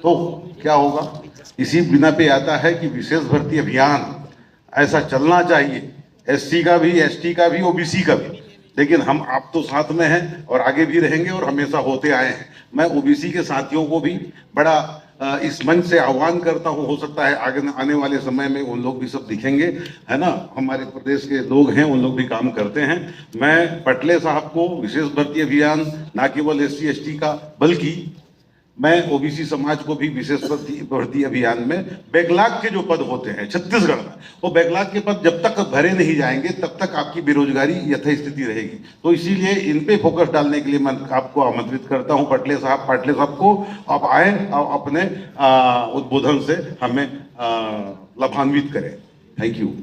तो क्या होगा? इसी बिना पे आता है कि विशेष भर्ती अभियान ऐसा चलना चाहिए, एससी का भी, एसटी का भी, ओबीसी का भी। लेकिन हम आप तो साथ में हैं और आगे भी रहेंगे और हमेशा होते आए हैं। मैं ओबीसी के साथियों को भी बड़ा इस मंच से आह्वान करता हूँ, हो सकता है आगे आने वाले समय में उन लोग भी सब दिखेंगे, है ना। हमारे प्रदेश के लोग हैं, उन लोग भी काम करते हैं। मैं पटले साहब को विशेष भर्ती अभियान, ना केवल एससी एसटी का, बल्कि मैं ओबीसी समाज को भी विशेष भर्ती अभियान में बैकलॉग के जो पद होते हैं छत्तीसगढ़ में, वो बैकलॉग के पद जब तक भरे नहीं जाएंगे तब तक आपकी बेरोजगारी यथास्थिति रहेगी। तो इसीलिए इन पे फोकस डालने के लिए मैं आपको आमंत्रित करता हूं। पाटले साहब को आप आए और अपने उद्बोधन से हमें लाभान्वित करें। Thank you.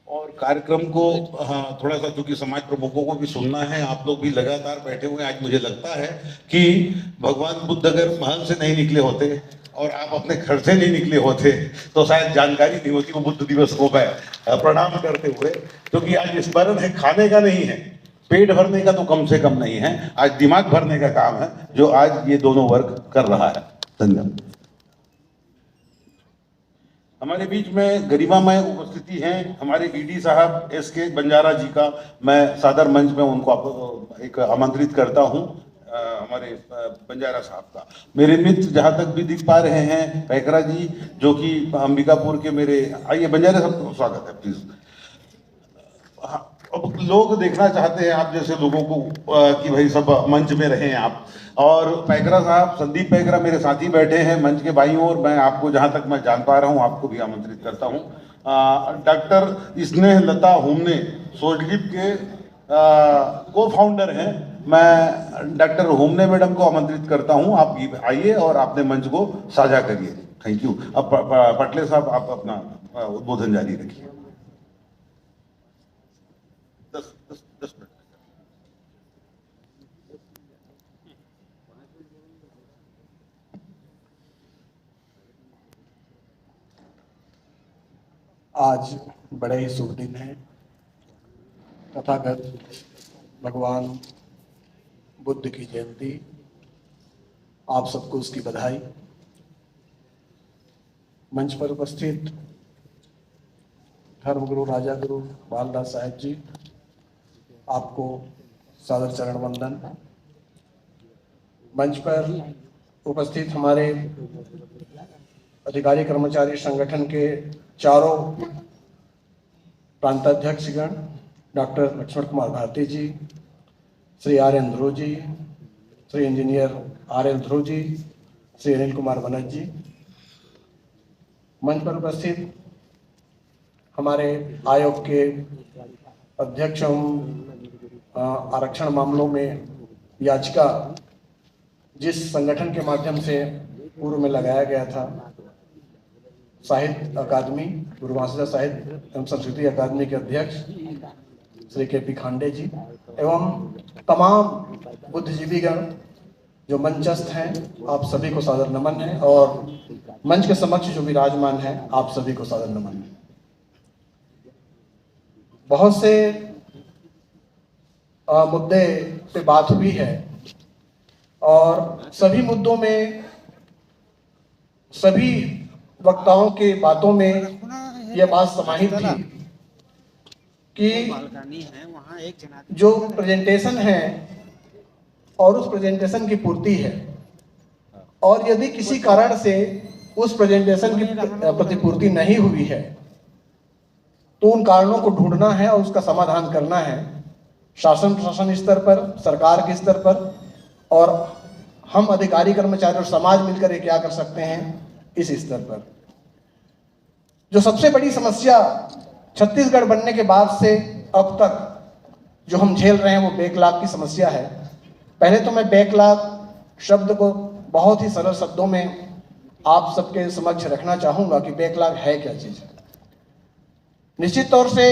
और कार्यक्रम को थोड़ा सा, क्योंकि समाज प्रमुखों को भी सुनना है, आप लोग भी लगातार बैठे हुए हैं। आज मुझे लगता है कि भगवान बुद्ध अगर महल से नहीं निकले होते और आप अपने घर से नहीं निकले होते तो शायद जानकारी नहीं होती। वो बुद्ध दिवस को मैं प्रणाम करते हुए, क्योंकि आज स्मरण है, खाने का नहीं है, पेट भरने का तो कम से कम नहीं है, आज दिमाग भरने का काम है, जो आज ये दोनों वर्ग कर रहा है। धन्यवाद। हमारे बीच में गरिमामय उपस्थिति है हमारे ईडी साहब एसके बंजारा जी का। मैं सादर मंच में उनको एक आमंत्रित करता हूं। हमारे बंजारा साहब का, मेरे मित्र जहां तक भी दिख पा रहे हैं, पैकरा जी जो कि अंबिकापुर के मेरे, आइए बंजारा साहब, स्वागत है प्लीज। अब लोग देखना चाहते हैं आप जैसे लोगों को कि भाई सब मंच में रहें आप। और पैकरा साहब, संदीप पैकरा मेरे साथी बैठे हैं मंच के बाईं ओर। मैं आपको जहां तक मैं जान पा रहा हूं आपको भी आमंत्रित करता हूं। डॉक्टर स्नेह लता हुमने सोजलिप के को फाउंडर हैं। मैं डॉक्टर हुमने मैडम को आमंत्रित करता हूं, आप आइए और अपने मंच को साझा करिए। Thank you. अब पटले साहब आप अपना उद्बोधन जारी रखिए। 10 मिनट। आज बड़े ही शुभ दिन है। तथागत भगवान बुद्ध की जयंती, आप सबको उसकी बधाई। मंच पर उपस्थित धर्मगुरु राजा गुरु बालदास साहब जी, आपको सादर चरण वंदन। मंच पर उपस्थित हमारे अधिकारी कर्मचारी संगठन के चारों प्रांताध्यक्षगण, doctor Laxman Kumar Bharti ji, Shri R N Dhruv ji, Shri engineer R N Dhruv ji, Shri Anil Kumar Banerjee ji, मंच पर उपस्थित हमारे आयोग के अध्यक्ष आरक्षण मामलों में याचिका जिस संगठन के माध्यम से पूर्व में लगाया गया था, साहित्य अकादमी, गुरुवांशजा साहित्य एवं संस्कृति अकादमी के अध्यक्ष श्री के.पी. खांडे जी एवं तमाम बुद्धिजीवीगण जो मंचस्थ हैं, आप सभी को सादर नमन है। और मंच के समक्ष जो विराजमान है, आप सभी को सादर नमन है। बहुत से मुद्दे पे बात हुई है और सभी मुद्दों में, सभी वक्ताओं के बातों में यह बात समाहित थी कि जो प्रेजेंटेशन है और उस प्रेजेंटेशन की पूर्ति है, और यदि किसी कारण से उस प्रेजेंटेशन की प्रतिपूर्ति नहीं हुई है तो उन कारणों को ढूंढना है और उसका समाधान करना है शासन प्रशासन स्तर पर, सरकार के स्तर पर, और हम अधिकारी कर्मचारी और समाज मिलकर ये क्या कर सकते हैं इस स्तर पर। जो सबसे बड़ी समस्या छत्तीसगढ़ बनने के बाद से अब तक जो हम झेल रहे हैं वो बैकलॉग की समस्या है। पहले तो मैं बैकलॉग शब्द को बहुत ही सरल शब्दों में आप सबके समक्ष रखना चाहूंगा कि बैकलॉग है क्या चीज। निश्चित तौर से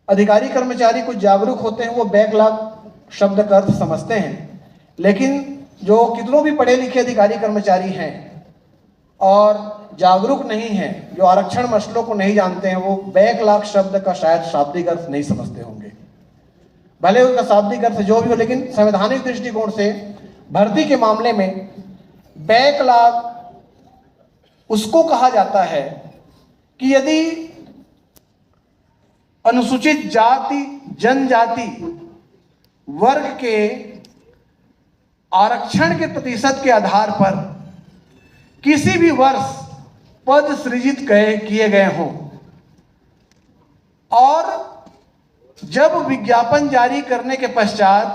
अधिकारी कर्मचारी कुछ जागरूक होते हैं, वो बैकलॉग शब्द का अर्थ समझते हैं, लेकिन जो कितनों भी पढ़े लिखे अधिकारी कर्मचारी हैं और जागरूक नहीं हैं, जो आरक्षण मसलों को नहीं जानते हैं, वो बैकलॉग शब्द का शायद शाब्दिक अर्थ नहीं समझते होंगे। भले उनका शाब्दिक अर्थ जो भी हो, लेकिन संवैधानिक दृष्टिकोण से भर्ती के मामले में बैकलॉग उसको कहा जाता है कि यदि अनुसूचित जाति जनजाति वर्ग के आरक्षण के प्रतिशत के आधार पर किसी भी वर्ष पद सृजित किए गए हों और जब विज्ञापन जारी करने के पश्चात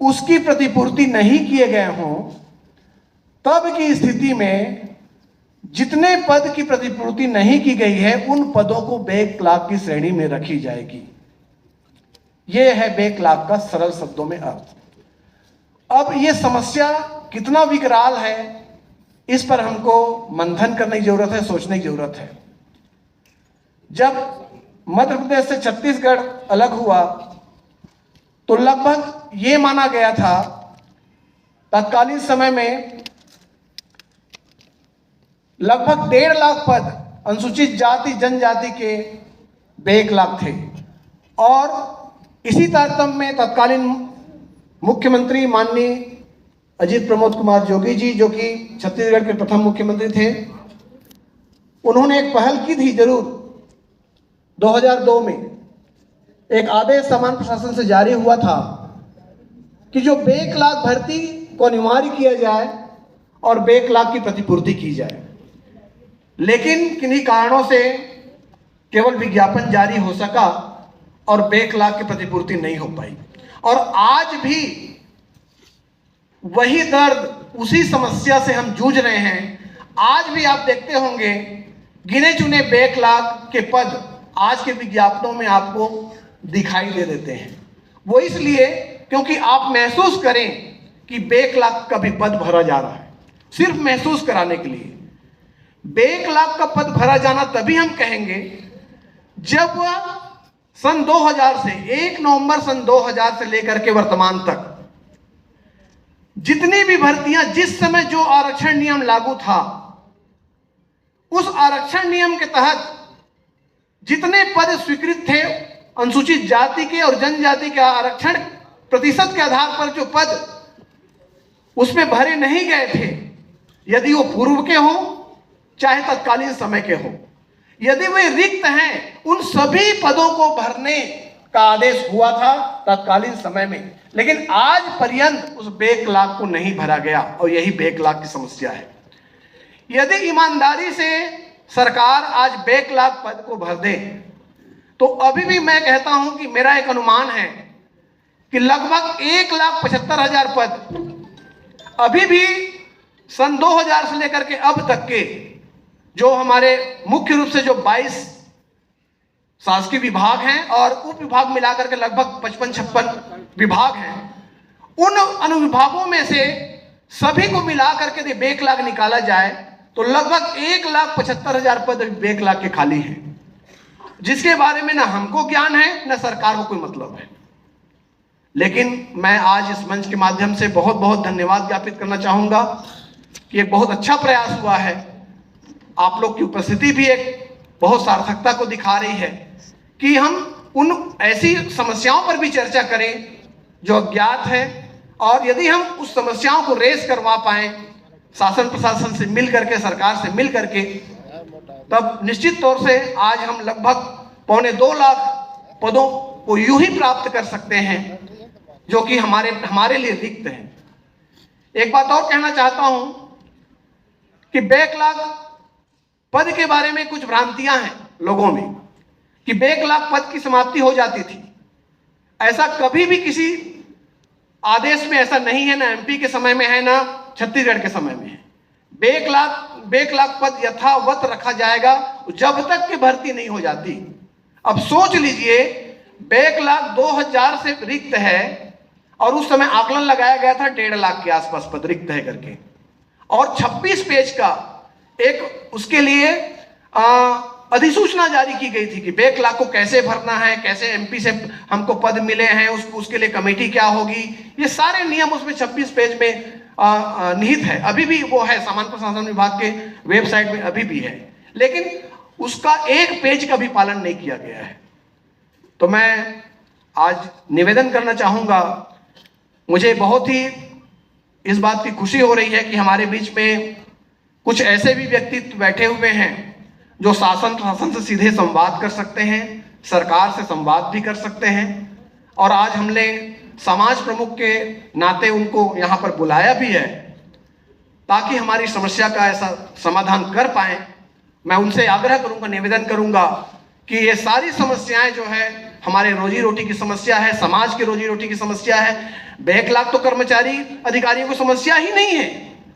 उसकी प्रतिपूर्ति नहीं किए गए हों, तब की स्थिति में जितने पद की प्रतिपूर्ति नहीं की गई है उन पदों को बैकलॉग की श्रेणी में रखी जाएगी। यह है बैकलॉग का सरल शब्दों में अर्थ। अब यह समस्या कितना विकराल है, इस पर हमको मंथन करने की जरूरत है, सोचने की जरूरत है। जब मध्य प्रदेश से छत्तीसगढ़ अलग हुआ तो लगभग ये माना गया था तत्कालीन समय में लगभग 1.5 लाख पद अनुसूचित जाति जनजाति के बैकलॉग थे और इसी तारतम्य में तत्कालीन मुख्यमंत्री माननीय अजीत प्रमोद कुमार जोगी जी, जो कि छत्तीसगढ़ के प्रथम मुख्यमंत्री थे, उन्होंने एक पहल की थी जरूर। 2002 में एक आदेश सामान्य प्रशासन से जारी हुआ था कि जो बैकलॉग भर्ती को अनिवार्य किया जाए और बैकलॉग की प्रतिपूर्ति की जाए, लेकिन किन्हीं कारणों से केवल विज्ञापन जारी हो सका और बैकलॉग की प्रतिपूर्ति नहीं हो पाई। और आज भी वही दर्द, उसी समस्या से हम जूझ रहे हैं। आज भी आप देखते होंगे गिने चुने बैकलॉग के पद आज के विज्ञापनों में आपको दिखाई दे देते हैं। वो इसलिए क्योंकि आप महसूस करें कि बैकलॉग का भी पद भरा जा रहा है, सिर्फ महसूस कराने के लिए। बैकलॉग का पद भरा जाना तभी हम कहेंगे जब वह सन 2000 से 1 नवंबर सन 2000 से लेकर के वर्तमान तक जितनी भी भर्तियां, जिस समय जो आरक्षण नियम लागू था, उस आरक्षण नियम के तहत जितने पद स्वीकृत थे अनुसूचित जाति के और जनजाति के आरक्षण प्रतिशत के आधार पर जो पद उसमें भरे नहीं गए थे, यदि वो पूर्व के हों चाहे तत्कालीन समय के हों, यदि वे रिक्त हैं, उन सभी पदों को भरने का आदेश हुआ था तत्कालीन समय में। लेकिन आज पर्यंत उस बैकलॉग को नहीं भरा गया और यही बैकलॉग की समस्या है। यदि ईमानदारी से सरकार आज बैकलॉग पद को भर दे तो अभी भी मैं कहता हूं कि मेरा एक अनुमान है कि लगभग 1,75,000 पद अभी भी सन 2000 से लेकर के अब तक के जो हमारे मुख्य रूप से जो 22 शासकीय विभाग हैं और उप विभाग मिलाकर के लगभग 55-56 विभाग हैं, उन अनुविभागों में से सभी को मिलाकर के बैकलॉग निकाला जाए तो लगभग 1,75,000 पद बैकलॉग के खाली हैं, जिसके बारे में ना हमको ज्ञान है ना सरकार को कोई मतलब है। लेकिन मैं आज इस मंच के माध्यम से बहुत बहुत धन्यवाद ज्ञापित करना चाहूंगा कि एक बहुत अच्छा प्रयास हुआ है। आप लोग की उपस्थिति भी एक बहुत सार्थकता को दिखा रही है कि हम उन ऐसी समस्याओं पर भी चर्चा करें जो अज्ञात है, और यदि हम उस समस्याओं को रेस करवा पाएं शासन प्रशासन से मिल करके, सरकार से मिल करके, तब निश्चित तौर से आज हम लगभग 1.25 लाख पदों को यूं ही प्राप्त कर सकते हैं जो कि हमारे लिए रिक्त हैं। एक बात और कहना चाहता हूं कि बैकलॉग पद के बारे में कुछ भ्रांतियां हैं लोगों में कि बैकलॉग पद की समाप्ति हो जाती थी। ऐसा कभी भी किसी आदेश में ऐसा नहीं है, ना एमपी के समय में है ना छत्तीसगढ़ के समय में है। बैकलॉग पद यथावत रखा जाएगा जब तक कि भर्ती नहीं हो जाती। अब सोच लीजिए, बैकलॉग 2000 से रिक्त है और उस समय आकलन लगाया गया था 1.5 लाख के आसपास पद रिक्त है करके, और 26 पेज का एक उसके लिए अधिसूचना जारी की गई थी कि बैकलॉग को कैसे भरना है, कैसे एमपी से हमको पद मिले हैं, उसके लिए कमेटी क्या होगी, ये सारे नियम उसमें 26 पेज में निहित है। अभी भी वो है, सामान्य प्रशासन विभाग के वेबसाइट में अभी भी है, लेकिन उसका एक पेज का भी पालन नहीं किया गया है। तो मैं आज निवेदन करना चाहूँगा, मुझे बहुत ही इस बात की खुशी हो रही है कि हमारे बीच में कुछ ऐसे भी व्यक्तित्व बैठे हुए हैं जो शासन प्रशासन से सीधे संवाद कर सकते हैं, सरकार से संवाद भी कर सकते हैं। और आज हमने समाज प्रमुख के नाते उनको यहाँ पर बुलाया भी है ताकि हमारी समस्या का ऐसा समाधान कर पाए। मैं उनसे आग्रह करूंगा, निवेदन करूंगा कि ये सारी समस्याएं जो है हमारे रोजी रोटी की समस्या है, समाज की रोजी रोटी की समस्या है। 1 लाख तो कर्मचारी अधिकारियों की समस्या ही नहीं है,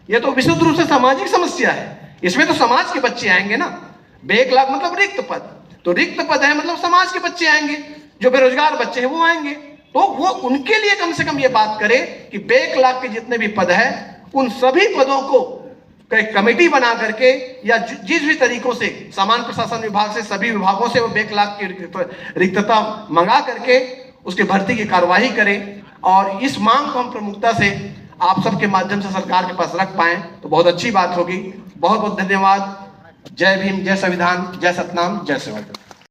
ये तो विशुद्ध रूप से सामाजिक समस्या है। इसमें तो समाज के बच्चे आएंगे ना। 1 लाख मतलब रिक्त पद, तो रिक्त पद है मतलब समाज के बच्चे आएंगे, जो बेरोजगार बच्चे हैं वो आएंगे। तो वो उनके लिए कम से कम ये बात करे कि 1 लाख के जितने भी पद है उन सभी पदों को एक कमेटी बना करके या जिस भी तरीकों से सामान्य प्रशासन विभाग से सभी विभागों से वो 1 लाख की रिक्तता मंगा करके उसके भर्ती की कार्यवाही करें। और इस मांग को हम प्रमुखता से आप सबके माध्यम से सरकार के पास रख पाएं तो बहुत अच्छी बात होगी। बहुत बहुत धन्यवाद। जय भीम, जय संविधान, जय सतनाम, जय सेवा।